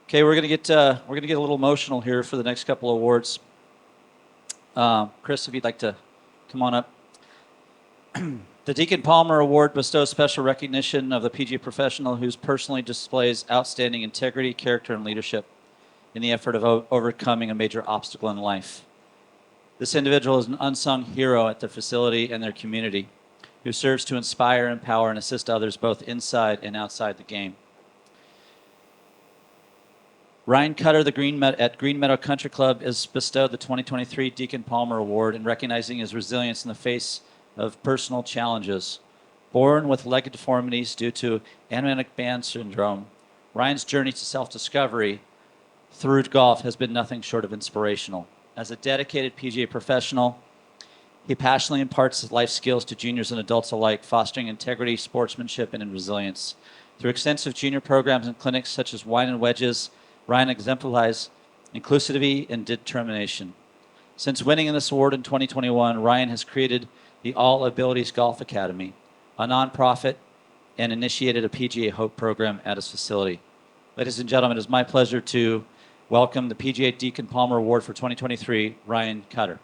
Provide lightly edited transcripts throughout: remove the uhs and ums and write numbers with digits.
Okay, we're gonna get a little emotional here for the next couple of awards. Chris, if you'd like to come on up. The Deacon Palmer Award bestows special recognition of the PGA professional who personally displays outstanding integrity, character, and leadership in the effort of overcoming a major obstacle in life. This individual is an unsung hero at their facility and their community, who serves to inspire, empower, and assist others both inside and outside the game. Ryan Cutter at Green Meadow Country Club is bestowed the 2023 Deacon Palmer Award in recognizing his resilience in the face of personal challenges. Born with leg deformities due to amniotic band syndrome, Ryan's journey to self-discovery through golf has been nothing short of inspirational. As a dedicated PGA professional, he passionately imparts his life skills to juniors and adults alike, fostering integrity, sportsmanship, and resilience. Through extensive junior programs and clinics such as Wine and Wedges, Ryan exemplifies inclusivity and determination. Since winning this award in 2021, Ryan has created the All Abilities Golf Academy, a nonprofit, and initiated a PGA Hope program at his facility. Ladies and gentlemen, it is my pleasure to welcome the PGA Deacon Palmer Award for 2023, Ryan Cutter.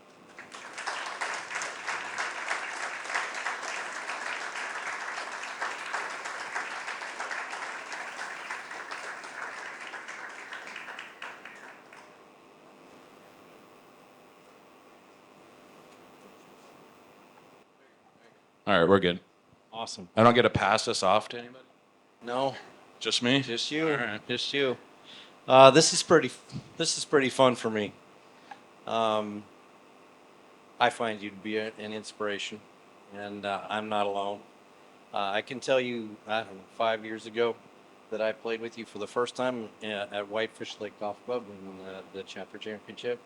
All right, we're good. Awesome. I don't get to pass this off to anybody? No, Just me? just you. All right. Just you. This is pretty fun for me. Um, I find you to be an inspiration, and I'm not alone. I can tell you, I don't know, 5 years ago, that I played with you for the first time at Whitefish Lake Golf Club in the chapter championship,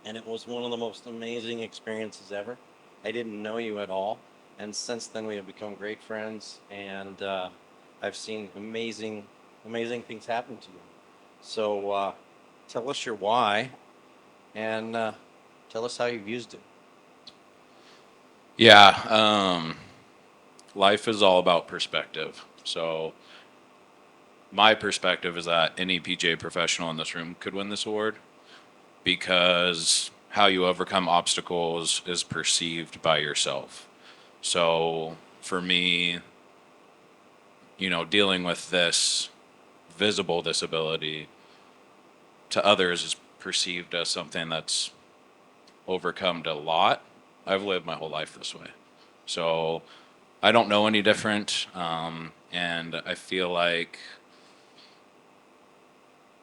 and it was one of the most amazing experiences ever. I didn't know you at all, and since then we have become great friends, and I've seen amazing things happen to you. So tell us your why, and tell us how you've used it. Yeah, life is all about perspective. So my perspective is that any PGA professional in this room could win this award because how you overcome obstacles is perceived by yourself. So for me, dealing with this visible disability to others is perceived as something that's overcome a lot. I've lived my whole life this way. So I don't know any different. And I feel like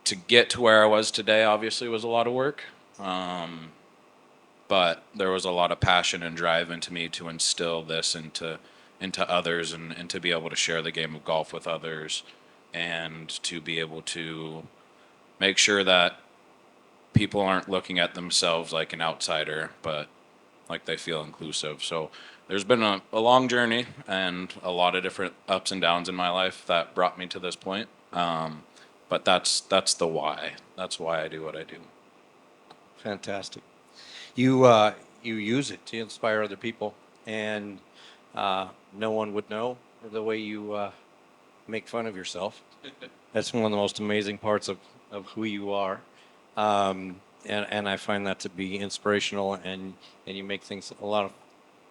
to get to where I was today, obviously, was a lot of work. But there was a lot of passion and drive into me to instill this into others and to be able to share the game of golf with others and to be able to make sure that people aren't looking at themselves like an outsider, but like they feel inclusive. So there's been a long journey and a lot of different ups and downs in my life that brought me to this point. But that's the why. That's why I do what I do. Fantastic. You use it to inspire other people, and no one would know the way you make fun of yourself. That's one of the most amazing parts of who you are. And I find that to be inspirational, and you make things a lot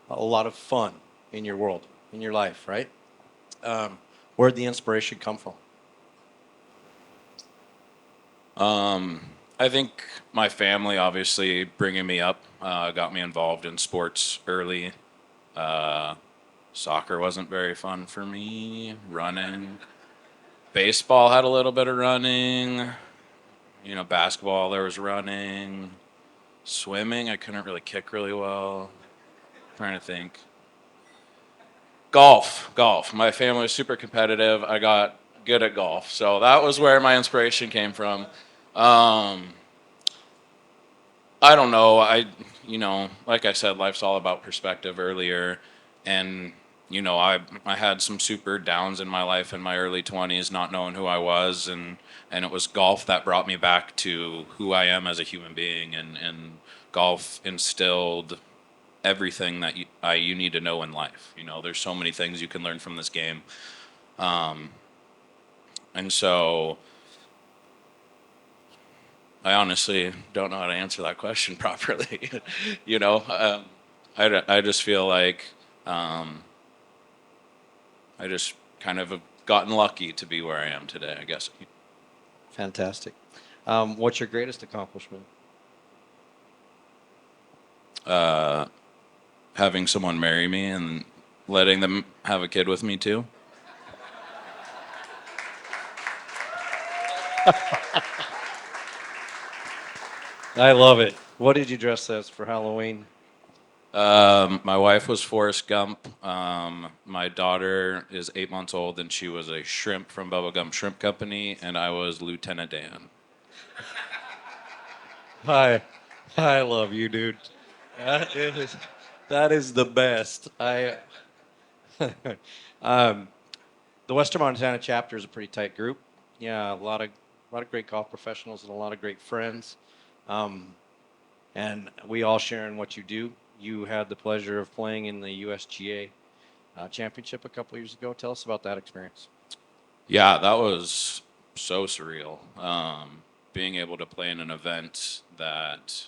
of fun in your world, in your life, right? Where'd the inspiration come from? I think my family, obviously, bringing me up, got me involved in sports early. Soccer wasn't very fun for me. Running. Baseball had a little bit of running. Basketball, there was running. Swimming, I couldn't really kick really well. Trying to think. Golf. My family was super competitive. I got good at golf. So that was where my inspiration came from. I don't know. Like I said, life's all about perspective earlier. And, I had some super downs in my life in my early 20s, not knowing who I was. And it was golf that brought me back to who I am as a human being. And golf instilled everything that you need to know in life. There's so many things you can learn from this game. And so I honestly don't know how to answer that question properly. you know, I just feel like I just kind of have gotten lucky to be where I am today, I guess. Fantastic. What's your greatest accomplishment? Having someone marry me and letting them have a kid with me too. I love it. What did you dress as for Halloween? My wife was Forrest Gump. My daughter is 8 months old, and she was a shrimp from Bubblegum Shrimp Company, and I was Lieutenant Dan. Hi. I love you, dude. That is, that is the best. Um, the Western Montana chapter is a pretty tight group. Yeah, a lot of great golf professionals and a lot of great friends. Um, and we all share in what you do. You had the pleasure of playing in the USGA championship a couple years ago. Tell us about that experience. Yeah, that was so surreal. Being able to play in an event that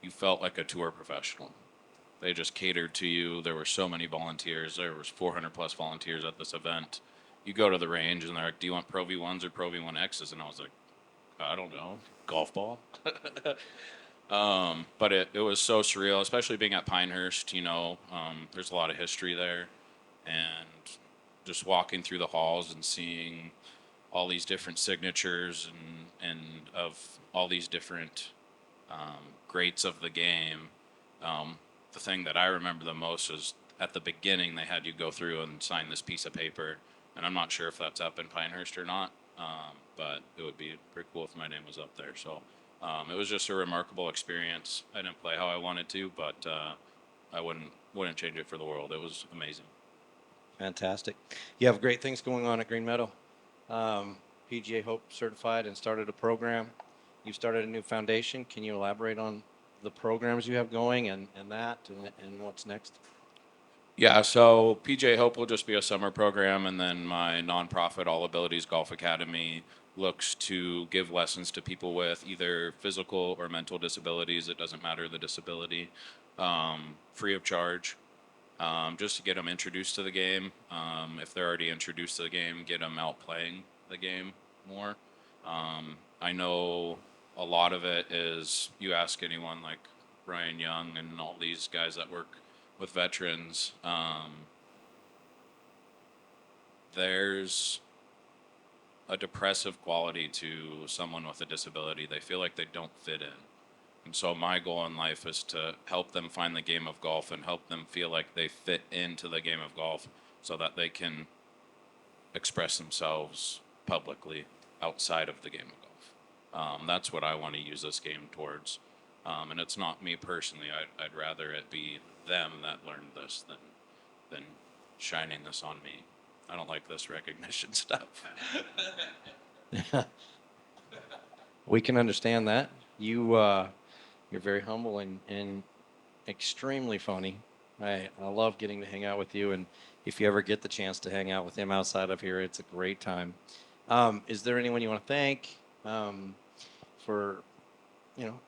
you felt like a tour professional. They just catered to you. There were so many volunteers. There was 400 plus volunteers at this event. You go to the range and they're like, "Do you want Pro V1s or Pro V1Xs?" And I was like, "I don't know, golf ball." But it was so surreal, especially being at Pinehurst. There's a lot of history there, and just walking through the halls and seeing all these different signatures and of all these different greats of the game. The thing that I remember the most was at the beginning they had you go through and sign this piece of paper, and I'm not sure if that's up in Pinehurst or not, but it would be pretty cool if my name was up there. So it was just a remarkable experience. I didn't play how I wanted to, but I wouldn't change it for the world. It was amazing. Fantastic. You have great things going on at Green Meadow. PGA Hope certified and started a program. You've started a new foundation. Can you elaborate on the programs you have going and what's next? Yeah, so PJ Hope will just be a summer program, and then my nonprofit All Abilities Golf Academy looks to give lessons to people with either physical or mental disabilities. It doesn't matter the disability, free of charge, just to get them introduced to the game. If they're already introduced to the game, get them out playing the game more. I know a lot of it is you ask anyone like Ryan Young and all these guys that work with veterans, there's a depressive quality to someone with a disability. They feel like they don't fit in. And so my goal in life is to help them find the game of golf and help them feel like they fit into the game of golf so that they can express themselves publicly outside of the game of golf. That's what I want to use this game towards. And it's not me personally. I'd rather it be them that learned this than shining this on me. I don't like this recognition stuff. We can understand that. You're very humble and extremely funny. I love getting to hang out with you, and if you ever get the chance to hang out with him outside of here, it's a great time. Is there anyone you want to thank for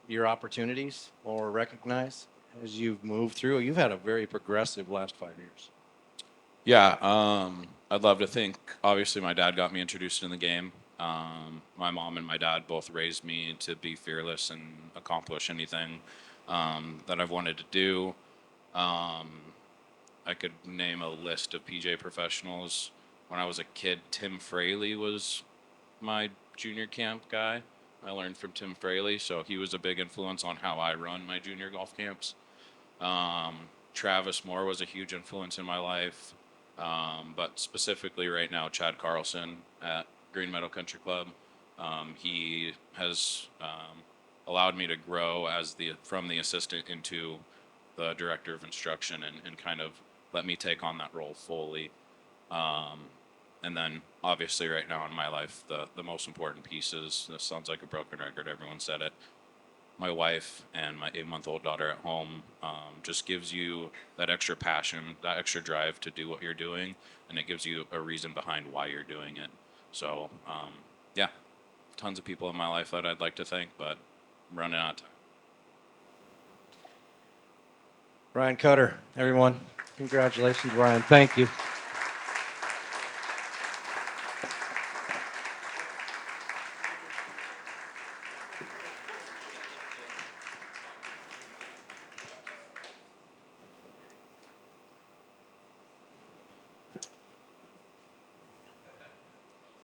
your opportunities or recognize as you've moved through? You've had a very progressive last 5 years. Yeah, I'd love to think. Obviously, my dad got me introduced in the game. My mom and my dad both raised me to be fearless and accomplish anything that I've wanted to do. Um, I could name a list of PJ professionals. When I was a kid, Tim Fraley was my junior camp guy. I learned from Tim Fraley, so he was a big influence on how I run my junior golf camps. Travis Moore was a huge influence in my life, but specifically right now, Chad Carlson at Green Meadow Country Club. He has allowed me to grow from the assistant into the director of instruction and kind of let me take on that role fully. Um, and then obviously right now in my life, the most important pieces, this sounds like a broken record, everyone said it, my wife and my 8-month-old daughter at home just gives you that extra passion, that extra drive to do what you're doing, and it gives you a reason behind why you're doing it. So, yeah, tons of people in my life that I'd like to thank, but I'm running out of time. Ryan Cutter, everyone. Congratulations, Ryan. Thank you.